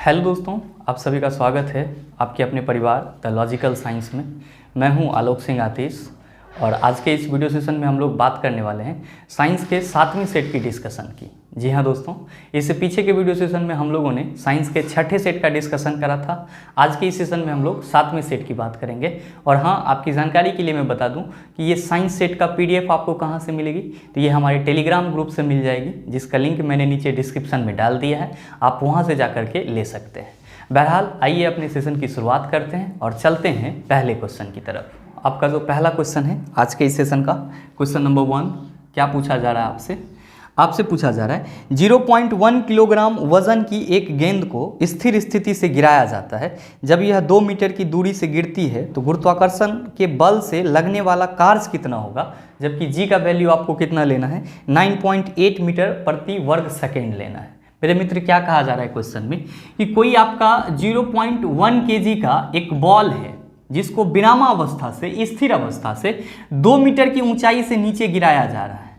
Hello दोस्तों, आप सभी का स्वागत है आपके अपने परिवार द लॉजिकल साइंस में। मैं हूं आलोक सिंह आतिश और आज के इस वीडियो सेशन में हम लोग बात करने वाले हैं साइंस के 7वें सेट की डिस्कशन की। जी हाँ दोस्तों, इससे पीछे के वीडियो सेशन में हम लोगों ने साइंस के 6ठे सेट का डिस्कशन करा था। आज के इस सेशन में हम लोग 7वें सेट की बात करेंगे। और हाँ, आपकी जानकारी के लिए मैं बता दूं कि ये साइंस सेट का PDF आपको कहाँ से मिलेगी, तो ये हमारे टेलीग्राम ग्रुप से मिल जाएगी, जिसका लिंक मैंने नीचे डिस्क्रिप्शन में डाल दिया है। आप वहाँ से जा करके ले सकते हैं। बहरहाल आइए अपने सेशन की शुरुआत करते हैं और चलते हैं पहले क्वेश्चन की तरफ। आपका जो पहला क्वेश्चन है आज के इस सेशन का, क्वेश्चन नंबर 1, क्या पूछा जा रहा है आपसे पूछा जा रहा है 0.1 किलोग्राम वजन की एक गेंद को स्थिर स्थिति से गिराया जाता है। जब यह 2 मीटर की दूरी से गिरती है तो गुरुत्वाकर्षण के बल से लगने वाला कार्य कितना होगा, जबकि जी का वैल्यू आपको कितना लेना है, 9.8 मीटर प्रति वर्ग सेकेंड लेना है। मेरे मित्र, क्या कहा जा रहा है क्वेश्चन में कि कोई आपका 0.1 kg का एक बॉल है जिसको विरामावस्था से स्थिर अवस्था से 2 मीटर की ऊंचाई से नीचे गिराया जा रहा है।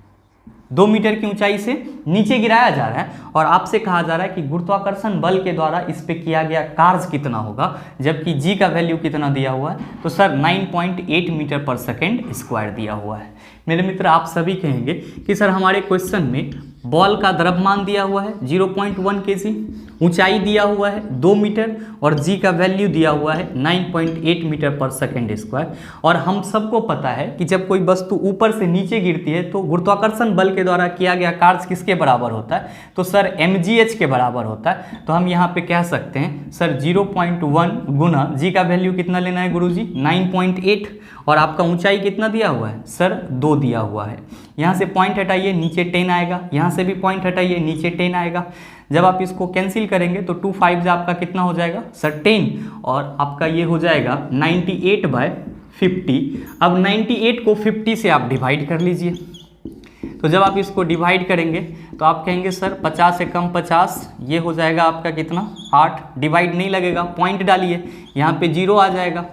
2 मीटर की ऊंचाई से नीचे गिराया जा रहा है और आपसे कहा जा रहा है कि गुरुत्वाकर्षण बल के द्वारा इस पे किया गया कार्य कितना होगा, जबकि जी का वैल्यू कितना दिया हुआ है, तो सर 9.8 मीटर पर सेकेंड स्क्वायर दिया हुआ है। मेरे मित्र, आप सभी कहेंगे कि सर हमारे क्वेश्चन में बॉल का द्रव्यमान दिया हुआ है 0.1 kg, ऊंचाई दिया हुआ है 2 मीटर और जी का वैल्यू दिया हुआ है 9.8 मीटर पर सेकेंड स्क्वायर। और हम सबको पता है कि जब कोई वस्तु ऊपर से नीचे गिरती है तो गुरुत्वाकर्षण बल के द्वारा किया गया कार्य किसके बराबर होता है, तो सर mgh के बराबर होता है। तो हम यहाँ पे कह सकते हैं सर 0.1 गुना जी का वैल्यू कितना लेना है गुरुजी, 9.8, और आपका ऊंचाई कितना दिया हुआ है, सर 2 दिया हुआ है। यहाँ से पॉइंट हटाइए, नीचे 10 आएगा, यहाँ से भी पॉइंट हटाइए, नीचे 10 आएगा। जब आप इसको कैंसिल करेंगे तो 2 5 आपका कितना हो जाएगा, सर 10, और आपका ये हो जाएगा 98/50। अब 98 को 50 से आप डिवाइड कर लीजिए। तो जब आप इसको डिवाइड करेंगे तो आप कहेंगे सर 50 से कम 50, ये हो जाएगा आपका कितना, 8। डिवाइड नहीं लगेगा, पॉइंट डालिए, यहाँ पे 0 आ जाएगा।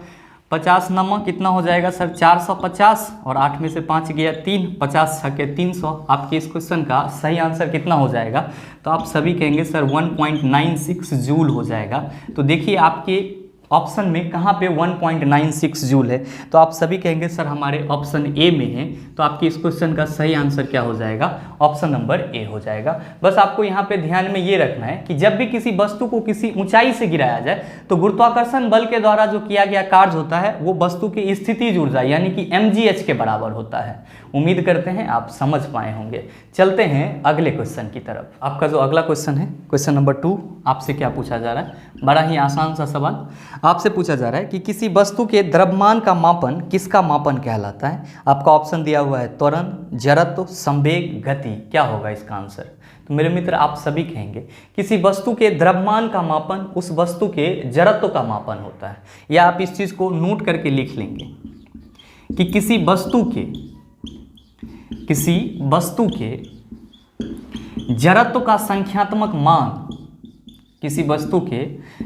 50 नमक कितना हो जाएगा सर 450, और 8 में से 5 गया 3, 50 छके 300। आपके इस क्वेश्चन का सही आंसर कितना हो जाएगा, तो आप सभी कहेंगे सर 1.96 जूल हो जाएगा। तो देखिए आपके ऑप्शन में कहाँ पे 1.96 जूल है, तो आप सभी कहेंगे सर हमारे ऑप्शन ए में है। तो आपके इस क्वेश्चन का सही आंसर क्या हो जाएगा, ऑप्शन नंबर ए हो जाएगा। बस आपको यहाँ पे ध्यान में ये रखना है कि जब भी किसी वस्तु को किसी ऊंचाई से गिराया जाए तो गुरुत्वाकर्षण बल के द्वारा जो किया गया कार्य होता है वो वस्तु की स्थितिज ऊर्जा यानी कि mgh के बराबर होता है। उम्मीद करते हैं आप समझ पाए होंगे। चलते हैं अगले क्वेश्चन की तरफ। आपका जो अगला क्वेश्चन है, क्वेश्चन नंबर 2, आपसे क्या पूछा जा रहा है, बड़ा ही आसान सा सवाल। आपसे पूछा जा रहा है कि किसी वस्तु के द्रव्यमान का मापन किसका मापन कहलाता है। आपका ऑप्शन दिया हुआ है त्वरण, जड़त्व, संवेग, गति। क्या होगा इसका आंसर, तो मेरे मित्र आप सभी कहेंगे किसी वस्तु के द्रव्यमान का मापन उस वस्तु के जड़त्व का मापन होता है। या आप इस चीज को नोट करके लिख लेंगे कि किसी वस्तु के जड़त्व का संख्यात्मक मान, किसी वस्तु के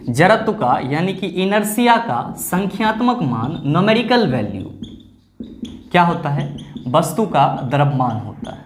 जड़त्व का यानी कि इनर्शिया का संख्यात्मक मान, न्यूमेरिकल वैल्यू क्या होता है, वस्तु का द्रव्यमान होता है।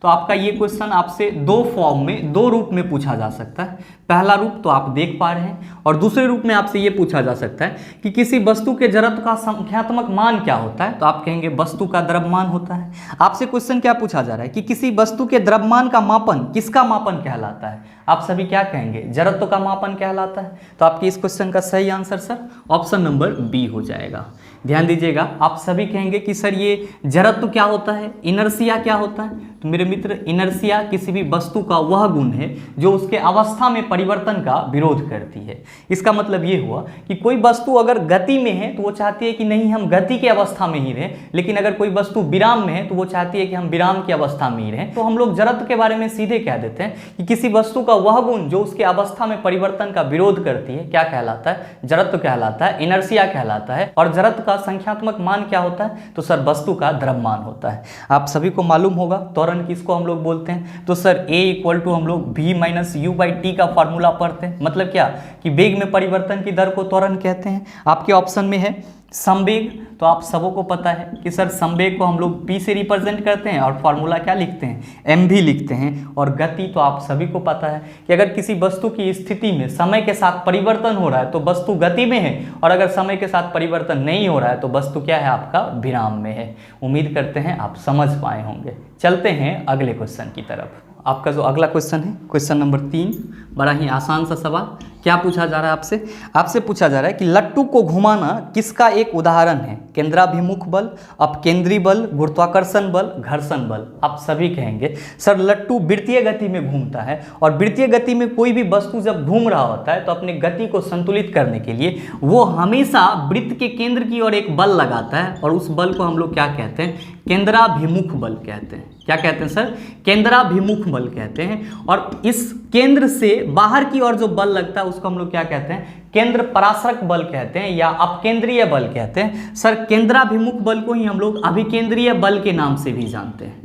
तो आपका ये क्वेश्चन आपसे 2 फॉर्म में, 2 रूप में पूछा जा सकता है। पहला रूप तो आप देख पा रहे हैं, और दूसरे रूप में आपसे ये पूछा जा सकता है कि किसी वस्तु के जड़त्व का संख्यात्मक मान क्या होता है, तो आप कहेंगे वस्तु का द्रव्यमान होता है। आपसे क्वेश्चन क्या पूछा जा रहा है कि किसी वस्तु के द्रव्यमान का मापन किसका मापन कहलाता है, आप सभी क्या कहेंगे, जड़त्व का मापन कहलाता है। तो आपकी इस क्वेश्चन का सही answer sir option number B हो जाएगा। ध्यान दीजिएगा, आप सभी कहेंगे कि सर ये जड़त्व क्या होता है, इनर्शिया क्या होता है, तो मेरे मित्र इनर्शिया किसी भी वस्तु का वह गुण है जो उसके अवस्था में परिवर्तन का विरोध करती है। इसका मतलब ये हुआ कि कोई वस्तु अगर गति में है तो वो चाहती है कि नहीं हम गति की अवस्था में ही रहें, लेकिन अगर कोई वस्तु विराम में है तो वो चाहती है कि हम विराम की अवस्था में ही रहें। तो हम लोग जड़त्व के बारे में सीधे कह देते हैं कि किसी वस्तु का वह गुण जो उसके अवस्था में परिवर्तन का विरोध करती है क्या कहलाता है, जड़त्व कहलाता है, इनर्शिया कहलाता है। और जड़त्व का संख्यात्मक मान क्या होता है, तो सर वस्तु का द्रव्यमान होता है। आप सभी को मालूम होगा त्वरण किसको हम लोग बोलते हैं, तो सर A = हम लोग v - u/t का फॉर्मूला पढ़ते हैं। मतलब क्या कि वेग में परिवर्तन की दर को त्वरण कहते हैं। आपके ऑप्शन में है संवेग तो आप सबों को पता है कि सर संवेग को हम लोग p से रिप्रेजेंट करते हैं और फॉर्मूला क्या लिखते हैं, m भी लिखते हैं। और गति तो आप सभी को पता है कि अगर किसी वस्तु की स्थिति में समय के साथ परिवर्तन हो रहा है तो वस्तु गति में है, और अगर समय के साथ परिवर्तन नहीं हो रहा है तो वस्तु क्या है, आपका विराम में है। उम्मीद करते हैं आप समझ पाए होंगे। चलते हैं अगले क्वेश्चन की तरफ। आपका जो अगला क्वेश्चन है, क्वेश्चन नंबर 3, बड़ा ही आसान सा सवाल। क्या पूछा जा रहा है आपसे? आपसे पूछा जा रहा है कि लट्टू को घुमाना किसका एक उदाहरण है? केंद्राभिमुख बल, अपकेंद्री बल, गुरुत्वाकर्षण बल, घर्षण बल। आप सभी कहेंगे सर लट्टू वृत्तीय गति में घूमता है, और वृत्तीय गति में कोई भी वस्तु जब घूम रहा होता है तो अपनी गति को संतुलित करने के लिए वो हमेशा वृत्त के केंद्र की ओर एक बल लगाता है, और उस बल को हम लोग क्या कहते हैं? केंद्राभिमुख बल कहते हैं। क्या कहते हैं सर? केंद्राभिमुख बल कहते हैं। और इस केंद्र से बाहर की ओर जो बल लगता है उसको हम लोग क्या कहते हैं? केंद्र पराश्रक बल कहते हैं या अपकेंद्रीय बल कहते हैं। सर केंद्राभिमुख बल को ही हम लोग अभिकेंद्रीय बल के नाम से भी जानते हैं,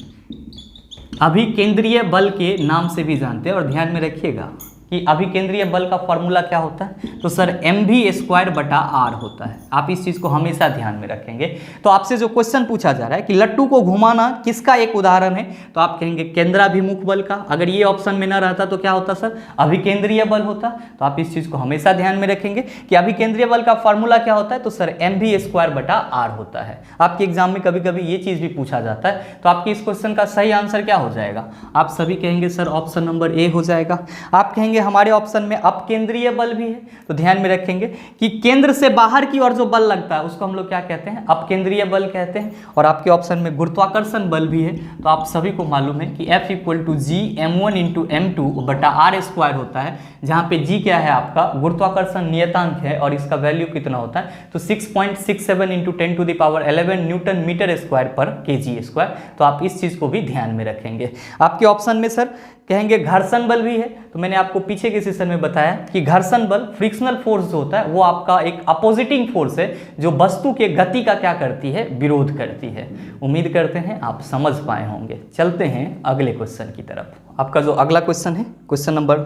अभिकेंद्रीय बल के नाम से भी जानते हैं। और ध्यान में रखिएगा कि अभिकेंद्रीय बल का फॉर्मूला क्या होता है? तो सर mv²/r होता है। आप इस चीज़ को हमेशा ध्यान में रखेंगे। तो आपसे जो क्वेश्चन पूछा जा रहा है कि लट्टू को घुमाना किसका एक उदाहरण है, तो आप कहेंगे केंद्राभिमुख बल का। अगर ये ऑप्शन में ना रहता तो क्या होता सर? अभिकेंद्रीय बल होता। तो आप इस चीज़ को हमेशा ध्यान में रखेंगे कि अभिकेंद्रीय बल का फॉर्मूला क्या होता है, तो सर mv²/r होता है। आपके एग्जाम में कभी कभी ये चीज़ भी पूछा जाता है। तो आपके इस क्वेश्चन का सही आंसर क्या हो जाएगा? आप सभी कहेंगे सर ऑप्शन नंबर ए हो जाएगा। आप कहेंगे हमारे ऑप्शन में अपकेंद्रीय बल भी है। तो ध्यान में रखेंगे कि केंद्र से बाहर की ओर जो बल लगता है उसको हम लोग क्या कहते हैं? अपकेंद्रीय बल कहते हैं। और आपके ऑप्शन में गुरुत्वाकर्षण बल भी है। तो आप सभी को मालूम है कि F = G m1 × m2/r² होता है, जहां पे G क्या है? आपका गुरुत्वाकर्षण नियतांक है, और इसका वैल्यू कितना होता है? तो 6.67 × 10⁻11 न्यूटन मीटर स्क्वायर पर kg²। तो आप इस चीज को भी ध्यान में रखेंगे। आपके ऑप्शन में सर कहेंगे घर्षण बल भी है। तो मैंने आपको पीछे के सेशन में बताया कि घर्षण बल फ्रिक्शनल फोर्स जो होता है वो आपका एक अपोजिटिंग फोर्स है जो वस्तु के गति का क्या करती है? विरोध करती है। उम्मीद करते हैं आप समझ पाए होंगे। चलते हैं अगले क्वेश्चन की तरफ। आपका जो अगला क्वेश्चन है, क्वेश्चन नंबर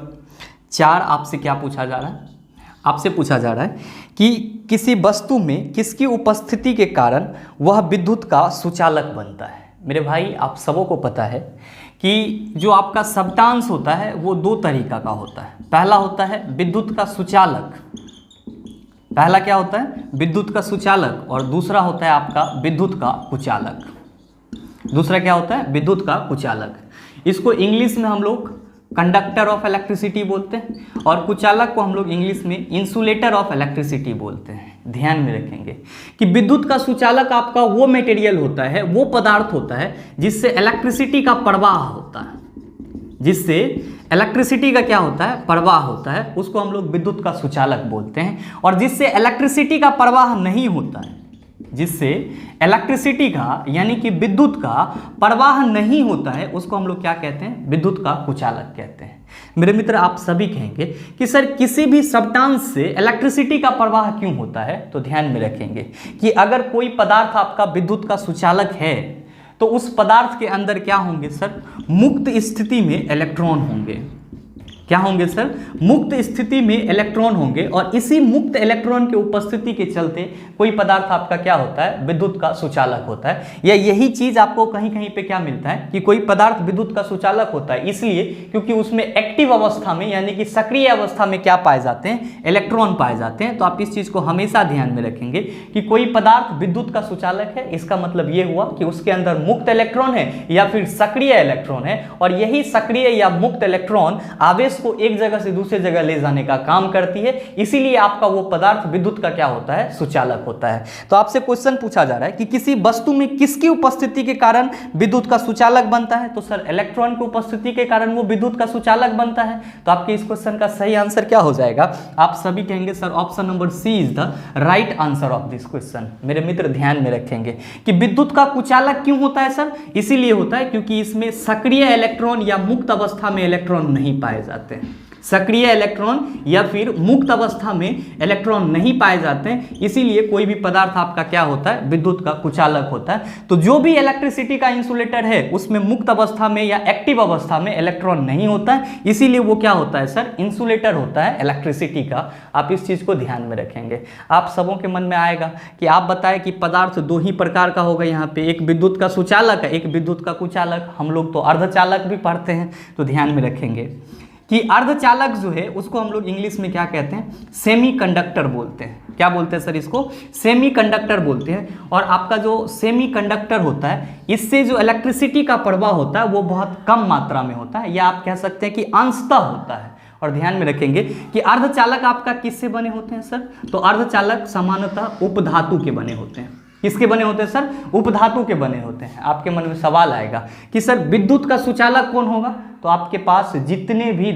4, आपसे क्या पूछा जा रहा है? आपसे पूछा जा रहा है कि किसी वस्तु में किसकी उपस्थिति के कारण वह विद्युत का सुचालक बनता है। मेरे भाई आप सबों को पता है कि जो आपका सब्सटेंस होता है वो 2 तरीका का होता है। पहला होता है विद्युत का सुचालक, पहला क्या होता है? विद्युत का सुचालक। और दूसरा होता है आपका विद्युत का कुचालक। दूसरा क्या होता है? विद्युत का कुचालक। इसको इंग्लिश में हम लोग कंडक्टर ऑफ इलेक्ट्रिसिटी बोलते हैं, और कुचालक को हम लोग इंग्लिश में इंसुलेटर ऑफ इलेक्ट्रिसिटी बोलते हैं। ध्यान में रखेंगे कि विद्युत का सुचालक आपका वो मटेरियल होता है, वो पदार्थ होता है जिससे इलेक्ट्रिसिटी का प्रवाह होता है, जिससे इलेक्ट्रिसिटी का क्या होता है? प्रवाह होता है। उसको हम लोग विद्युत का सुचालक बोलते हैं। और जिससे इलेक्ट्रिसिटी का प्रवाह नहीं होता है, जिससे इलेक्ट्रिसिटी का यानी कि विद्युत का प्रवाह नहीं होता है, उसको हम लोग क्या कहते हैं? विद्युत का कुचालक कहते हैं। मेरे मित्र आप सभी कहेंगे कि सर किसी भी सब्सटेंस से इलेक्ट्रिसिटी का प्रवाह क्यों होता है? तो ध्यान में रखेंगे कि अगर कोई पदार्थ आपका विद्युत का सुचालक है तो उस पदार्थ के अंदर क्या होंगे सर? मुक्त स्थिति में इलेक्ट्रॉन होंगे। क्या होंगे सर? मुक्त स्थिति में इलेक्ट्रॉन होंगे। और इसी मुक्त इलेक्ट्रॉन की उपस्थिति के चलते कोई पदार्थ आपका क्या होता है? विद्युत का सुचालक होता है। या यही चीज आपको कहीं कहीं पे क्या मिलता है कि कोई पदार्थ विद्युत का सुचालक होता है इसलिए क्योंकि उसमें एक्टिव अवस्था में यानी कि सक्रिय अवस्था में क्या पाए जाते हैं? इलेक्ट्रॉन पाए जाते हैं। तो आप इस चीज को हमेशा ध्यान में रखेंगे कि कोई पदार्थ विद्युत का सुचालक है, इसका मतलब ये हुआ कि उसके अंदर मुक्त इलेक्ट्रॉन है या फिर सक्रिय इलेक्ट्रॉन है, और यही सक्रिय या मुक्त इलेक्ट्रॉन आवेश को एक जगह से दूसरी जगह ले जाने का काम करती है। इसीलिए आपका वो पदार्थ विद्युत का क्या होता है? सुचालक होता है। तो आपसे क्वेश्चन पूछा जा रहा है कि किसी वस्तु में किसकी उपस्थिति के कारण विद्युत का सुचालक बनता है? तो सर इलेक्ट्रॉन की उपस्थिति के कारण वो विद्युत का सुचालक बनता है। तो आपके इस क्वेश्चन का सही आंसर क्या हो जाएगा? आप सभी कहेंगे sir option number C is the right answer of this question. मेरे मित्र ध्यान में रखेंगे कि विद्युत का कुचालक क्यों होता है सर? इसीलिए होता है क्योंकि इसमें सक्रिय इलेक्ट्रॉन या मुक्त अवस्था में इलेक्ट्रॉन नहीं पाए जाते। सक्रिय इलेक्ट्रॉन या फिर मुक्त अवस्था में इलेक्ट्रॉन नहीं पाए जाते हैं, इसीलिए कोई भी पदार्थ आपका क्या होता है, विद्युत का कुचालक होता है। तो जो भी इलेक्ट्रिसिटी का इंसुलेटर है उसमें मुक्त अवस्था में या एक्टिव अवस्था में इलेक्ट्रॉन नहीं होता है, इसीलिए वो क्या होता है सर, इंसुलेटर होता है इलेक्ट्रिसिटी का। आप इस चीज को ध्यान में रखेंगे। आप सबों के मन में आएगा कि आप बताएं कि पदार्थ दो ही प्रकार का होगा, यहाँ पे एक विद्युत का सुचालक है, एक विद्युत का कुचालक। हम लोग तो अर्धचालक भी पढ़ते हैं, तो ध्यान में रखेंगे कि अर्धचालक जो है उसको हम लोग इंग्लिश में क्या कहते हैं, सेमीकंडक्टर बोलते हैं। क्या बोलते हैं सर, इसको सेमीकंडक्टर बोलते हैं। और आपका जो सेमीकंडक्टर होता है, इससे जो इलेक्ट्रिसिटी का प्रवाह होता है वो बहुत कम मात्रा में होता है, या आप कह सकते हैं कि अंशतः होता है। और ध्यान में रखेंगे कि अर्धचालक आपका किससे बने होते हैं सर, तो अर्धचालक सामान्यतः उपधातु के बने होते हैं। किसके बने होते हैं सर, उपधातु के बने होते हैं। आपके मन में सवाल आएगा कि सर विद्युत का सुचालक कौन होगा, तो आपके पास जितने भी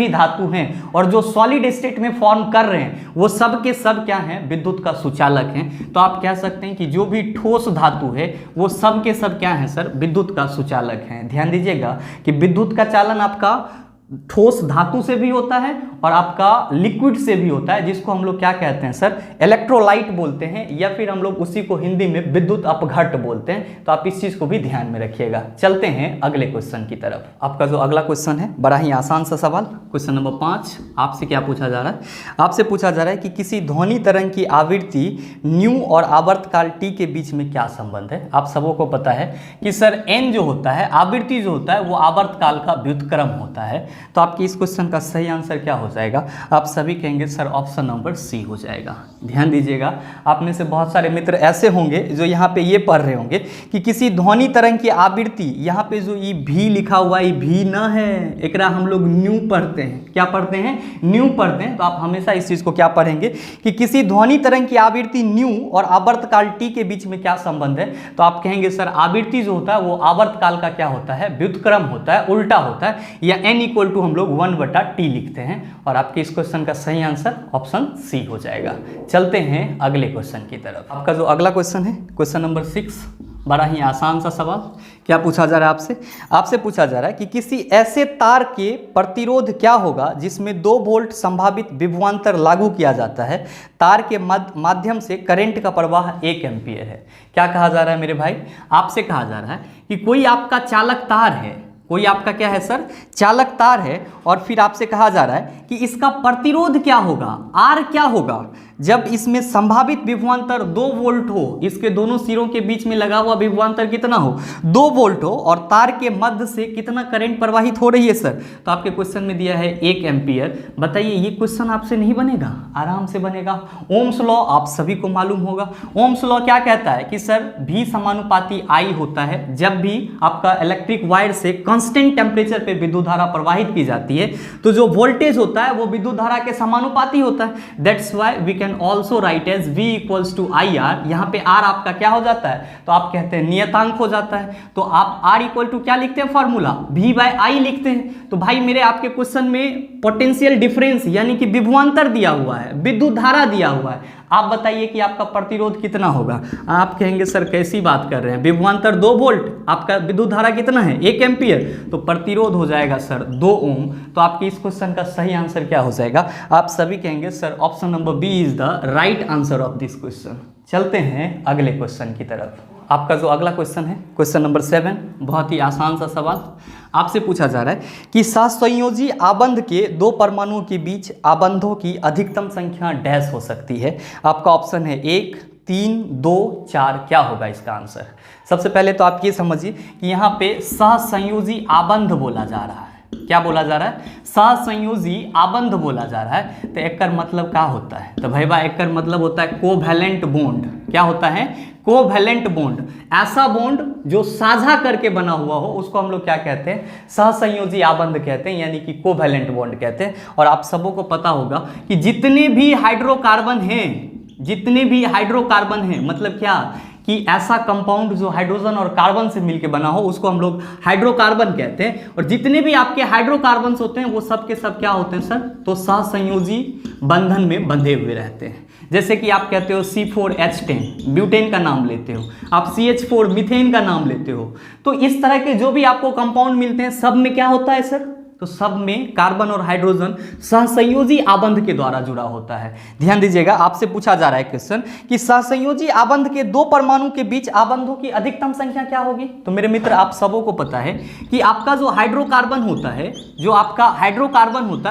धातु हैं और जो सॉलिड स्टेट में फॉर्म कर रहे हैं वो सब के सब क्या हैं, विद्युत का सुचालक हैं। तो आप कह सकते हैं कि जो भी ठोस धातु है वो सब के सब क्या हैं सर, विद्युत का सुचालक हैं। ध्यान दीजिएगा कि विद्युत का चालन आपका ठोस धातु से भी होता है और आपका लिक्विड से भी होता है, जिसको हम लोग क्या कहते हैं सर, इलेक्ट्रोलाइट बोलते हैं, या फिर हम लोग उसी को हिंदी में विद्युत अपघट्ट बोलते हैं। तो आप इस चीज को भी ध्यान में रखिएगा। चलते हैं अगले क्वेश्चन की तरफ। आपका जो अगला क्वेश्चन है बड़ा ही आसान सा सवाल, क्वेश्चन नंबर 5। आपसे क्या पूछा जा रहा है, आपसे पूछा जा रहा है कि किसी ध्वनि तरंग की आवृत्ति न्यू और आवर्तकाल टी के बीच में क्या संबंध है। आप सबों को पता है कि सर एन जो होता है, आवृत्ति जो होता है, वो आवर्तकाल का व्युत्क्रम होता है। तो आपकी इस क्वेश्चन का सही आंसर क्या हो जाएगा, आप सभी कहेंगे सर ऑप्शन नंबर सी हो जाएगा। ध्यान दीजिएगा, आप में से बहुत सारे मित्र ऐसे होंगे जो यहाँ पे ये पढ़ रहे होंगे कि किसी ध्वनि तरंग की आवृत्ति, यहाँ पे जो ये भी लिखा हुआ है, भी न है, एकरा हम लोग न्यू पढ़ते हैं। क्या पढ़ते हैं, न्यू पढ़ते हैं। तो आप हमेशा इस चीज को क्या पढ़ेंगे कि किसी ध्वनि तरंग की आवृत्ति न्यू और आवर्तकाल टी के बीच में क्या संबंध है। तो आप कहेंगे सर आवृत्ति जो होता है वो आवर्तकाल का क्या होता है, व्युत्क्रम होता है, उल्टा होता है, या n इक्वल टू हम लोग 1/t लिखते हैं। और आपके इस क्वेश्चन का सही आंसर ऑप्शन सी हो जाएगा। चलते हैं अगले क्वेश्चन की तरफ। आपका जो अगला क्वेश्चन है, क्वेश्चन नंबर 6, बड़ा ही आसान सा सवाल। क्या पूछा जा रहा है आपसे पूछा जा रहा है कि किसी ऐसे तार के प्रतिरोध क्या होगा जिसमें 2 वोल्ट संभावित विभवांतर लागू किया जाता है, तार के माध्यम से करंट का प्रवाह 1 एम्पीयर है। क्या कहा जा रहा है मेरे भाई, आपसे कहा जा रहा है कि कोई आपका चालक तार है, कोई आपका क्या है सर, चालक तार है, और फिर आपसे कहा जा रहा है कि इसका प्रतिरोध क्या होगा, आर क्या होगा जब इसमें संभावित विभवांतर 2 वोल्ट हो, इसके दोनों सिरों के बीच में लगा हुआ विभवांतर कितना हो, 2 वोल्ट हो, और तार के मध्य से कितना करंट प्रवाहित हो रही है सर। तो आपके क्वेश्चन में दिया है 1 एम्पीयर। बताइए ये क्वेश्चन आपसे नहीं बनेगा, आराम से बनेगा। ओम्स लॉ आप सभी को मालूम होगा। ओम्स लॉ क्या कहता है कि सर V समानुपाती I होता है जब भी आपका इलेक्ट्रिक वायर से कांस्टेंट टेम्परेचर पे विद्युत धारा प्रवाहित की जाती है, तो जो वोल्टेज होता है वो विद्युत धारा के समानुपाती होता है। That's why we can also write as V equals to IR। यहाँ पे R आपका क्या हो जाता है, तो आप कहते हैं नियतांक हो जाता है। तो आप R इक्वल टू क्या लिखते हैं, फॉर्मूला V/I लिखते हैं। तो भाई मेरे आपके क्वेश्चन में पोटेंशियल डिफरेंस यानी कि विभवांतर दिया हुआ है, विद्युत धारा दिया हुआ है। आप बताइए कि आपका प्रतिरोध कितना होगा। आप कहेंगे सर कैसी बात कर रहे हैं, विभवांतर 2 वोल्ट, आपका विद्युत धारा कितना है 1 एम्पीयर, तो प्रतिरोध हो जाएगा सर 2 ओम। तो आपके इस क्वेश्चन का सही आंसर क्या हो जाएगा, आप सभी कहेंगे sir option number B is the right answer of this question. चलते हैं अगले क्वेश्चन की तरफ। आपका जो अगला क्वेश्चन है, क्वेश्चन नंबर 7, बहुत ही आसान सा सवाल। आपसे पूछा जा रहा है कि सहसंयोजी आबंध के 2 परमाणुओं के बीच आबंधों की अधिकतम संख्या डैश हो सकती है। आपका ऑप्शन है 1, 3, 2, 4। क्या होगा इसका आंसर। सबसे पहले तो आप ये समझिए कि यहाँ पे सहसंयोजी आबंध बोला जा रहा है। क्या बोला जा रहा है, सहसंयोजी आबंध बोला जा रहा है। तो एकर मतलब क्या होता है, तो भाई एकर मतलब होता है कोवैलेंट बॉन्ड। क्या होता है, कोवैलेंट बॉन्ड। ऐसा बॉन्ड जो साझा करके बना हुआ हो उसको हम लोग क्या कहते हैं, सहसंयोजी आबंध कहते हैं, यानी कि कोवैलेंट बॉन्ड कहते हैं। और आप सबों को पता होगा कि जितने भी हाइड्रोकार्बन हैं, मतलब क्या कि ऐसा कंपाउंड जो हाइड्रोजन और कार्बन से मिलकर बना हो उसको हम लोग हाइड्रोकार्बन कहते हैं। और जितने भी आपके हाइड्रोकार्बन्स होते हैं वो सब के सब क्या होते हैं सर, तो सहसंयोजी बंधन में बंधे हुए रहते हैं। जैसे कि आप कहते हो C4H10 ब्यूटेन का नाम लेते हो, आप CH4 मीथेन का नाम लेते हो। तो इस तरह के जो भी आपको कंपाउंड मिलते हैं सब में क्या होता है सर, तो सब में कार्बन और हाइड्रोजन सहसंयोजी आबंध के द्वारा जुड़ा होता है। ध्यान दीजिएगा, आपसे पूछा जा रहा है क्वेश्चन कि सहसंयोजी आबंध के दो परमाणु के बीच आबंधों की अधिकतम संख्या क्या होगी। तो मेरे मित्र आप सबों को पता है कि आपका जो हाइड्रोकार्बन होता है,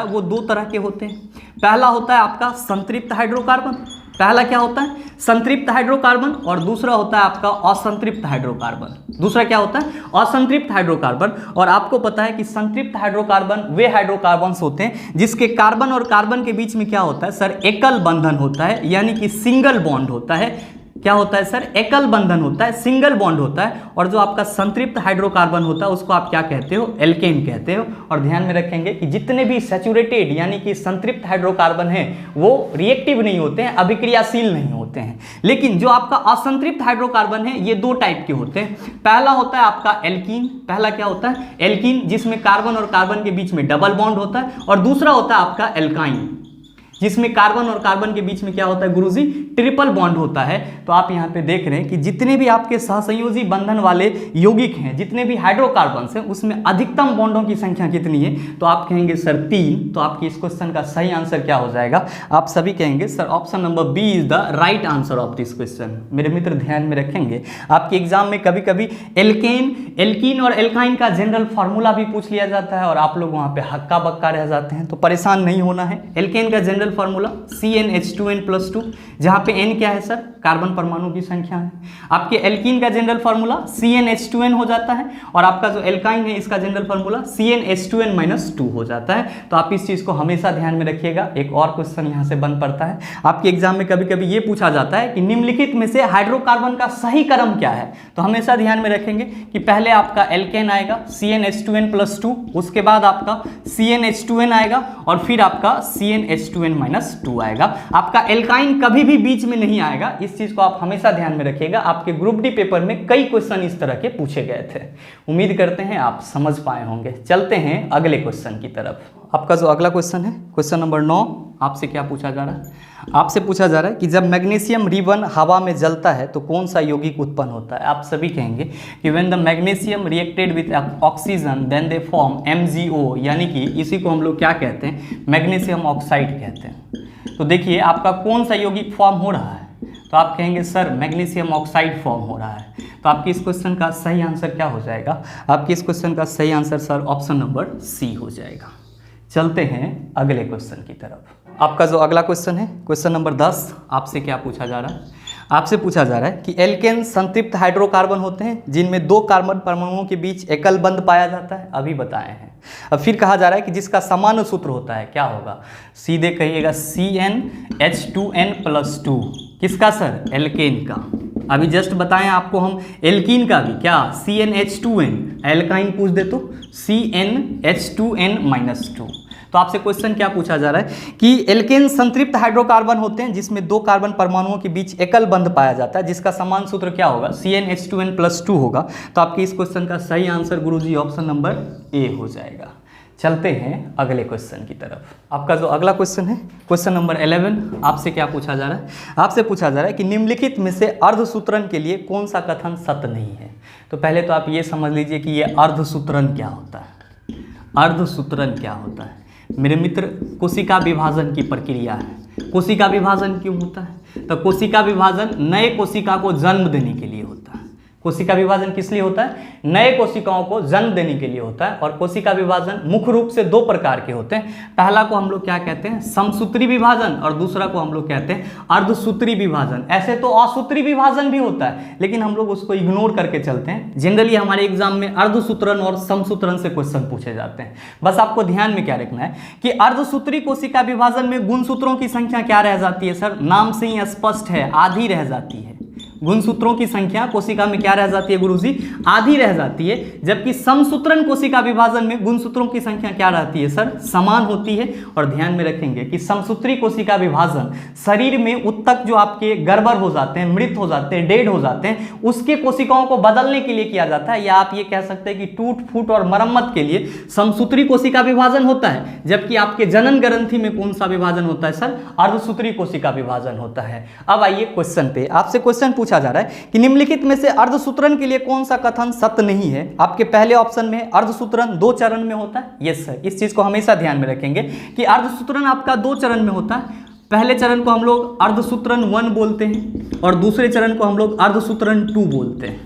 वो दो तरह के होते हैं। पहला होता है आपका संतृप्त हाइड्रोकार्बन, पहला क्या होता है संतृप्त हाइड्रोकार्बन, और दूसरा होता है आपका असंतृप्त हाइड्रोकार्बन। दूसरा क्या होता है असंतृप्त हाइड्रोकार्बन। और आपको पता है कि संतृप्त हाइड्रोकार्बन वे हाइड्रोकार्बन्स होते हैं जिसके कार्बन और कार्बन के बीच में क्या होता है सर, एकल बंधन होता है, यानी कि सिंगल बॉन्ड होता है। क्या होता है सर, एकल बंधन होता है, सिंगल बॉन्ड होता है। और जो आपका संतृप्त हाइड्रोकार्बन होता है उसको आप क्या कहते हो, एल्केन कहते हो। और ध्यान में रखेंगे कि जितने भी सैचुरेटेड यानी कि संतृप्त हाइड्रोकार्बन है वो रिएक्टिव नहीं होते हैं, अभिक्रियाशील नहीं होते हैं। लेकिन जो आपका असंतृप्त हाइड्रोकार्बन है ये दो टाइप के होते हैं। पहला होता है आपका एल्कीन, पहला क्या होता है एल्कीन, जिसमें कार्बन और कार्बन के बीच में डबल बॉन्ड होता है। और दूसरा होता है आपका एल्काइन, जिसमें कार्बन और कार्बन के बीच में क्या होता है गुरुजी, ट्रिपल बॉन्ड होता है। तो आप यहाँ पे देख रहे हैं कि जितने भी आपके सहसंयोजी बंधन वाले यौगिक हैं, जितने भी हाइड्रोकार्बन्स हैं, उसमें अधिकतम बॉन्डों की संख्या कितनी है। तो आप कहेंगे सर 3। तो आपकी इस क्वेश्चन का सही आंसर क्या हो जाएगा, आप सभी कहेंगे sir option number B is the right answer of this question. मेरे मित्र ध्यान में रखेंगे, आपके एग्जाम में कभी कभी एल्कीन और एल्काइन का जनरल फार्मूला भी पूछ लिया जाता है और आप लोग वहाँ पे हक्का बक्का रह जाते हैं, तो परेशान नहीं होना है। एल्केन का जनरल फार्मूला CnH2n+2, जहां पे n क्या है सर, कार्बन परमाणु की संख्या है। आपके एल्कीन का जनरल फार्मूला CnH2n हो जाता है, और आपका जो एल्काइन है इसका जनरल फार्मूला CnH2n-2 हो जाता है। तो आप इस चीज को हमेशा ध्यान में रखिएगा। एक और क्वेश्चन यहां से बन पड़ता है, आपके एग्जाम में कभी कभी ये पूछा जाता है कि निम्नलिखित में से हाइड्रोकार्बन का सही क्रम क्या है। तो हमेशा ध्यान में रखेंगे कि पहले आपका एल्केन आएगा CnH2n+2, उसके बाद आपका CnH2n आएगा, और फिर आपका CnH2n-2 आएगा। आपका एल्काइन कभी भी बीच में नहीं आएगा, इस चीज को आप हमेशा ध्यान में रखिएगा। आपके ग्रुप डी पेपर में कई क्वेश्चन इस तरह के पूछे गए थे। उम्मीद करते हैं आप समझ पाए होंगे। चलते हैं अगले क्वेश्चन की तरफ। आपका जो अगला क्वेश्चन है, क्वेश्चन नंबर 9, आपसे क्या पूछा जा रहा है, आपसे पूछा जा रहा है कि जब मैग्नीशियम रिबन हवा में जलता है तो कौन सा यौगिक उत्पन्न होता है। आप सभी कहेंगे कि when the magnesium reacted with oxygen then they form MgO, यानी कि इसी को हम लोग क्या कहते हैं, मैग्नीशियम ऑक्साइड कहते हैं। तो देखिए आपका कौन सा यौगिक फॉर्म हो रहा है, तो आप कहेंगे सर मैग्नीशियम ऑक्साइड फॉर्म हो रहा है। तो आपकी इस क्वेश्चन का सही आंसर क्या हो जाएगा, आपकी इस क्वेश्चन का सही answer sir option number C हो जाएगा। चलते हैं अगले क्वेश्चन की तरफ। आपका जो अगला क्वेश्चन है, क्वेश्चन नंबर 10, आपसे क्या पूछा जा रहा है, आपसे पूछा जा रहा है कि एल्केन संतृप्त हाइड्रोकार्बन होते हैं जिनमें दो कार्बन परमाणुओं के बीच एकल बंध पाया जाता है, अभी बताए हैं। अब फिर कहा जा रहा है कि जिसका सामान्य सूत्र होता है, क्या होगा, सीधे कहिएगा CnH2n+2। किसका सर, एल्केन का। अभी जस्ट बताएं आपको हम एल्कीन का भी, क्या CnH2n, एल्काइन पूछ दे तो CnH2n-2। तो आपसे क्वेश्चन क्या पूछा जा रहा है कि एल्केन संतृप्त हाइड्रोकार्बन होते हैं जिसमें दो कार्बन परमाणुओं के बीच एकल बंध पाया जाता है, जिसका समान सूत्र क्या होगा, CnH2n+2 होगा। तो आपके इस क्वेश्चन का सही answer Guruji option number A हो जाएगा। चलते हैं अगले क्वेश्चन की तरफ। आपका जो अगला क्वेश्चन है, क्वेश्चन नंबर 11, आपसे क्या पूछा जा रहा है, आपसे पूछा जा रहा है कि निम्नलिखित में से अर्धसूत्रण के लिए कौन सा कथन सत्य नहीं है। तो पहले तो आप ये समझ लीजिए कि ये अर्धसूत्रण क्या होता है। अर्धसूत्रण क्या होता है मेरे मित्र, कोशिका विभाजन की प्रक्रिया है। कोशिका विभाजन क्यों होता है, तो कोशिका विभाजन नए कोशिका को जन्म देने के लिए होता है। कोशिका विभाजन किस लिए होता है, नए कोशिकाओं को जन्म देने के लिए होता है। और कोशिका विभाजन मुख्य रूप से दो प्रकार के होते हैं। पहला को हम लोग क्या कहते हैं, समसूत्री विभाजन, और दूसरा को हम लोग कहते हैं अर्धसूत्री विभाजन। ऐसे तो असूत्री विभाजन भी होता है, लेकिन हम लोग उसको इग्नोर करके चलते हैं। जनरली हमारे एग्जाम में अर्धसूत्रण और समसूत्रण से क्वेश्चन पूछे जाते हैं। बस आपको ध्यान में क्या रखना है कि अर्धसूत्री कोशिका विभाजन में गुणसूत्रों की संख्या क्या रह जाती है सर, नाम से ही स्पष्ट है, आधी रह जाती है। गुणसूत्रों की संख्या कोशिका में क्या रह जाती है गुरुजी, आधी रह जाती है। जबकि समसूत्रण कोशिका विभाजन में गुणसूत्रों की संख्या क्या रहती है सर, समान होती है। और ध्यान में रखेंगे कि समसूत्री कोशिका विभाजन शरीर में उत्तक जो आपके गड़बड़ हो जाते हैं, मृत हो जाते हैं, डेड हो जाते हैं, उसके कोशिकाओं को बदलने के लिए किया जाता है। या आप ये कह सकते हैं कि टूट फूट और मरम्मत के लिए समसूत्री कोशिका विभाजन होता है। जबकि आपके जनन ग्रंथि में कौन सा विभाजन होता है सर, अर्धसूत्री कोशिका विभाजन होता है। अब आइए क्वेश्चन पे, आपसे क्वेश्चन पूछा जा रहा है कि निम्नलिखित में से अर्धसूत्रण के लिए कौन सा कथन सत्य नहीं है। आपके पहले ऑप्शन में अर्धसूत्रण 2 चरण में होता है। यस सर, इस चीज को हमेशा ध्यान में रखेंगे कि अर्धसूत्रण आपका 2 चरण में होता है। पहले चरण को हम लोग अर्धसूत्रण 1 बोलते हैं और दूसरे चरण को हम लोग अर्धसूत्रण 2 बोलते हैं।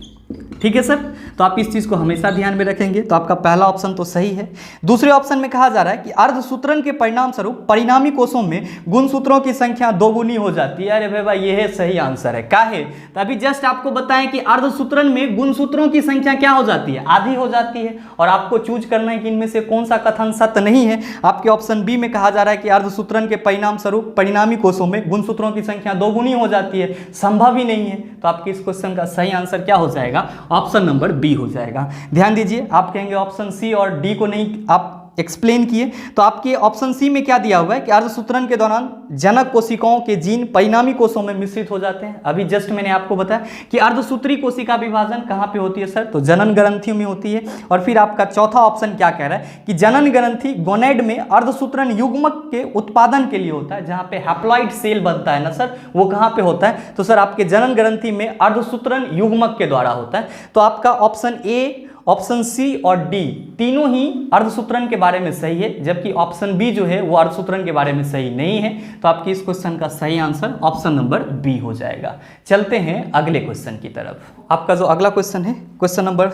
ठीक है सर, तो आप इस चीज को हमेशा ध्यान में रखेंगे। तो आपका पहला ऑप्शन तो सही है। दूसरे ऑप्शन में कहा जा रहा है कि अर्धसूत्रण के परिणाम स्वरूप परिणामी कोषों में गुणसूत्रों की संख्या 2 गुनी हो जाती है। अरे भाई ये सही आंसर है। काहे? तो अभी जस्ट आपको बताएं कि अर्धसूत्रण में गुणसूत्रों की संख्या क्या हो जाती है, आधी हो जाती है। और आपको चूज करना है कि इनमें से कौन सा कथन सत्य नहीं है। आपके ऑप्शन बी में कहा जा रहा है कि अर्धसूत्रण के परिणाम स्वरूप परिणामी कोषों में गुणसूत्रों की संख्या 2 गुनी हो जाती है, संभव ही नहीं है। तो आपके इस क्वेश्चन का सही आंसर क्या हो जाएगा? ऑप्शन नंबर बी हो जाएगा। ध्यान दीजिए, आप कहेंगे ऑप्शन सी और डी को नहीं आप एक्सप्लेन किए, तो आपके ऑप्शन सी में क्या दिया हुआ है कि अर्धसूत्रण के दौरान जनक कोशिकाओं के जीन परिणामी कोषों में मिश्रित हो जाते हैं। अभी जस्ट मैंने आपको बताया कि अर्धसूत्री कोशिका विभाजन कहाँ पे होती है सर, तो जनन ग्रंथियों में होती है। और फिर आपका चौथा ऑप्शन क्या कह रहा है कि जनन ग्रंथि गोनेड में अर्धसूत्रण युग्मक के उत्पादन के लिए होता है। जहाँ पे हैप्लॉइड सेल बनता है ना सर, वो कहाँ पे होता है, तो सर आपके जनन ग्रंथि में अर्धसूत्रण युग्मक के द्वारा होता है। तो आपका ऑप्शन ए, ऑप्शन सी और डी तीनों ही अर्धसूत्रण के बारे में सही है, जबकि ऑप्शन बी जो है वो अर्धसूत्रण के बारे में सही नहीं है। तो आपके इस क्वेश्चन का सही आंसर ऑप्शन नंबर बी हो जाएगा। चलते हैं अगले क्वेश्चन की तरफ। आपका जो अगला क्वेश्चन है, क्वेश्चन नंबर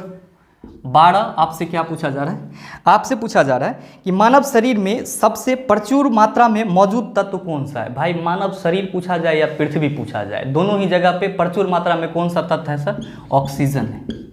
12, आपसे क्या पूछा जा रहा है? आपसे पूछा जा रहा है कि मानव शरीर में सबसे प्रचुर मात्रा में मौजूद तत्व कौन सा है। भाई मानव शरीर पूछा जाए या पृथ्वी पूछा जाए, दोनों ही जगह पे प्रचुर मात्रा में कौन सा तत्व है सर? ऑक्सीजन है।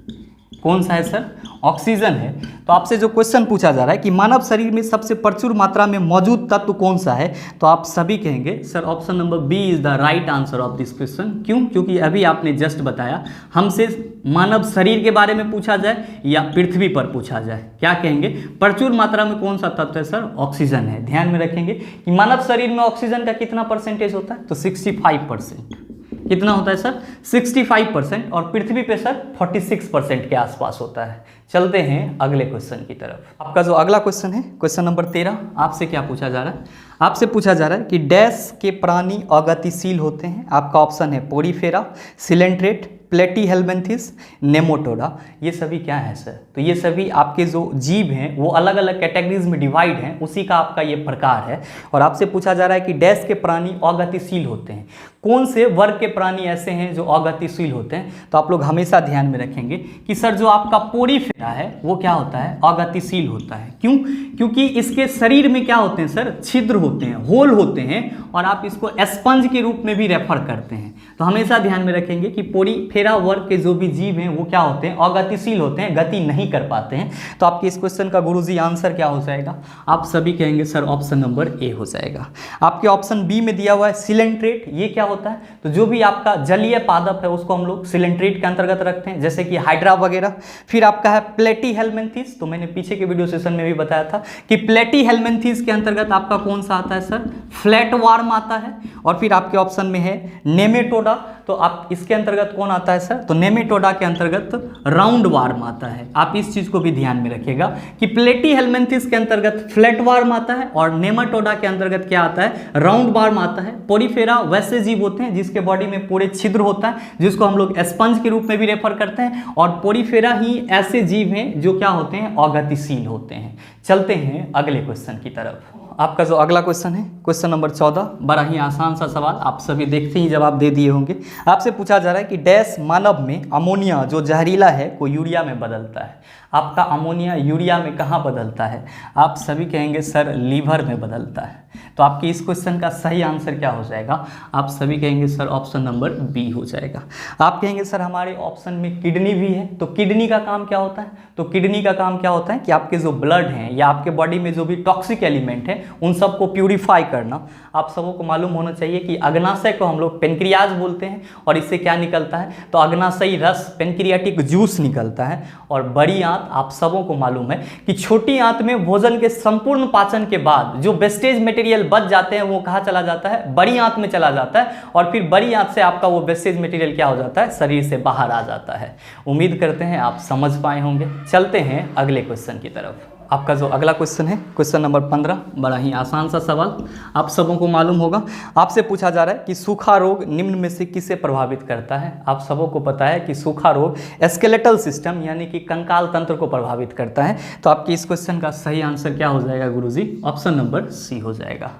कौन सा है सर? ऑक्सीजन है। तो आपसे जो क्वेश्चन पूछा जा रहा है कि मानव शरीर में सबसे प्रचुर मात्रा में मौजूद तत्व कौन सा है, तो आप सभी कहेंगे sir option number B is the right answer of this question. क्यों? क्योंकि अभी आपने जस्ट बताया हमसे मानव शरीर के बारे में पूछा जाए या पृथ्वी पर पूछा जाए, क्या कहेंगे? प्रचुर मात्रा में कौन सा तत्व है सर? ऑक्सीजन है। ध्यान में रखेंगे कि मानव शरीर में ऑक्सीजन का कितना परसेंटेज होता है, तो 65%। कितना होता है सर? 65%। और पृथ्वी पे सर 46% के आसपास होता है। चलते हैं अगले क्वेश्चन की तरफ। आपका जो अगला क्वेश्चन है, क्वेश्चन नंबर 13, आपसे क्या पूछा जा रहा है? आपसे पूछा जा रहा है कि डैश के प्राणी अगतिशील होते हैं। आपका ऑप्शन है पोरीफेरा, सिलेंट्रेट, प्लेटीहेल्मिन्थेस, नेमाटोडा। ये सभी क्या है सर? तो ये सभी आपके जो जीव हैं वो अलग अलग कैटेगरीज में डिवाइड हैं, उसी का आपका ये प्रकार है। और आपसे पूछा जा रहा है कि डैश के प्राणी अगतिशील होते हैं। कौन से वर्ग के प्राणी ऐसे हैं जो अगतिशील होते हैं? तो आप लोग हमेशा ध्यान में रखेंगे कि सर जो आपका पोरीफेरा है वो क्या होता है? अगतिशील होता है। क्यों? क्योंकि इसके शरीर में क्या होते हैं सर? छिद्र होते हैं, होल होते हैं, और आप इसको स्पंज के रूप में भी रेफर करते हैं। तो हमेशा ध्यान में रखेंगे कि पोरीफेरा वर्ग के जो भी जीव हैं वो क्या होते हैं? अगतिशील होते हैं, गति नहीं कर पाते हैं। तो आपके इस क्वेश्चन का गुरुजी आंसर क्या हो जाएगा? आप सभी कहेंगे सर ऑप्शन नंबर ए हो जाएगा। आपके ऑप्शन बी में दिया हुआ है सिलेंट्रेट। ये क्या होता है? तो जो भी आपका जलीय पादप है उसको हम लोग सिलेंट्रेट के अंतर्गत रखते हैं, जैसे कि हाइड्रा वगैरह। फिर आपका है प्लेटीहेल्मिन्थेस। तो मैंने पीछे के वीडियो सेशन में भी बताया था कि प्लेटीहेल्मिन्थेस के अंतर्गत आपका कौन सा आता है सर? फ्लैट वार्म आता है। और फिर आपके ऑप्शन में है नेमेटोडा। तो आप इसके अंतर्गत कौन आता है सर? तो नेमेटोडा के अंतर्गत राउंड वार्म आता है। आप इस चीज को भी ध्यान में रखिएगा कि प्लेटीहेल्मिन्थेस के अंतर्गत फ्लैट वार्म आता है और नेमाटोडा के अंतर्गत क्या आता है? राउंड वार्म आता है। पोरीफेरा वैसे जीव होते हैं जिसके बॉडी में पूरे छिद्र होता है, जिसको हम लोग स्पंज के रूप में भी रेफर करते हैं। और पोरीफेरा ही ऐसे जीव हैं जो क्या होते हैं? अगतिशील होते हैं। चलते हैं अगले क्वेश्चन की तरफ। आपका जो अगला क्वेश्चन है, क्वेश्चन नंबर 14, बड़ा ही आसान सा सवाल, आप सभी देखते ही जवाब दे दिए होंगे। आपसे पूछा जा रहा है कि डैश मानव में अमोनिया जो जहरीला है को यूरिया में बदलता है। आपका अमोनिया यूरिया में कहाँ बदलता है? आप सभी कहेंगे सर लीवर में बदलता है। तो आपके इस क्वेश्चन का सही आंसर क्या हो जाएगा? आप सभी कहेंगे सर ऑप्शन नंबर बी हो जाएगा। आप कहेंगे सर हमारे ऑप्शन में किडनी भी है। तो किडनी का काम क्या होता है? तो किडनी का काम क्या होता है कि आपके जो ब्लड हैं या आपके बॉडी में जो भी टॉक्सिक एलिमेंट है उन सबको प्यूरिफाई करना। आप सबों को मालूम होना चाहिए कि अग्नाशय को हम लोग पेनक्रियाज बोलते हैं, और इससे क्या निकलता है? तो अग्नाशयी रस, पेनक्रियाटिक जूस निकलता है। और बड़ी आंत, आप सबों को मालूम है कि छोटी आंत में भोजन के संपूर्ण पाचन के बाद जो वेस्टेज मटेरियल बच जाते हैं वो कहाँ चला जाता है? बड़ी आंत में चला जाता है। और फिर बड़ी आंत से आपका वो वेस्टेज मटेरियल क्या हो जाता है? शरीर से बाहर आ जाता है। उम्मीद करते हैं आप समझ पाए होंगे। चलते हैं अगले क्वेश्चन की तरफ। आपका जो अगला क्वेश्चन है, क्वेश्चन नंबर 15, बड़ा ही आसान सा सवाल, आप सबों को मालूम होगा। आपसे पूछा जा रहा है कि सूखा रोग निम्न में से किसे प्रभावित करता है। आप सबों को पता है कि सूखा रोग स्केलेटल सिस्टम यानी कि कंकाल तंत्र को प्रभावित करता है। तो आपके इस क्वेश्चन का सही आंसर क्या हो जाएगा गुरुजी? ऑप्शन नंबर सी हो जाएगा।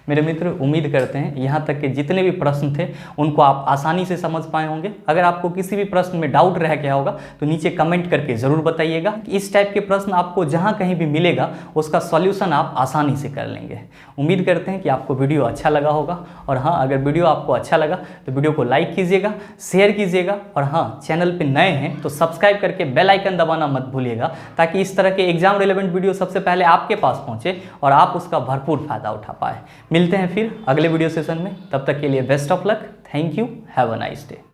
मेरे मित्र, उम्मीद करते हैं यहाँ तक के जितने भी प्रश्न थे उनको आप आसानी से समझ पाए होंगे। अगर आपको किसी भी प्रश्न में डाउट रह गया होगा तो नीचे कमेंट करके ज़रूर बताइएगा कि इस टाइप के प्रश्न आपको जहाँ कहीं भी मिलेगा उसका सॉल्यूशन आप आसानी से कर लेंगे। उम्मीद करते हैं कि आपको वीडियो अच्छा लगा होगा, और हाँ, अगर वीडियो आपको अच्छा लगा तो वीडियो को लाइक कीजिएगा, शेयर कीजिएगा, और हाँ, चैनल पर नए हैं तो सब्सक्राइब करके बेल आइकन दबाना मत भूलिएगा, ताकि इस तरह के एग्जाम रिलेवेंट वीडियो सबसे पहले आपके पास पहुँचे और आप उसका भरपूर फायदा उठा पाए। मिलते हैं फिर अगले वीडियो सेशन में, तब तक के लिए best of luck. Thank you, have a nice day.